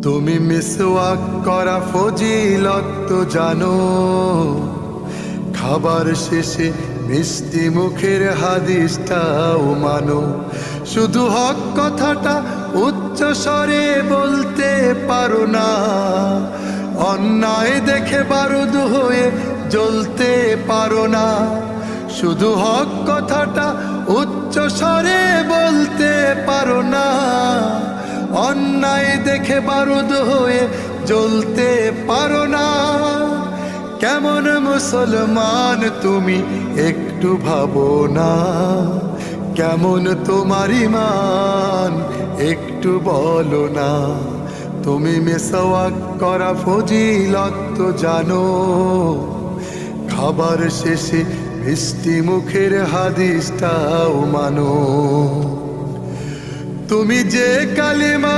তুমি মিসওয়াক করা ফজিলত তো জানো, খাবার শেষে মিষ্টি মুখের হাদিসটাও মানো। শুধু হক কথাটা উচ্চ স্বরে বলতে পারো না, অন্যায় দেখে বারুদ হয়ে জ্বলতে পারো না। শুধু হক কথাটা উচ্চ স্বরে বলতে পারো না, অন্যায় দেখে বারুদ হয়ে জ্বলতে পারো না। কেমন মুসলমান তুমি একটু ভাবো না, কেমন তোমার ঈমান একটু বলো না। তুমি মিসওয়াক করা ফজিলত তো জানো, খাবার শেষে মিষ্টি মুখের হাদিসটাও মানো। তুমি যে কালিমা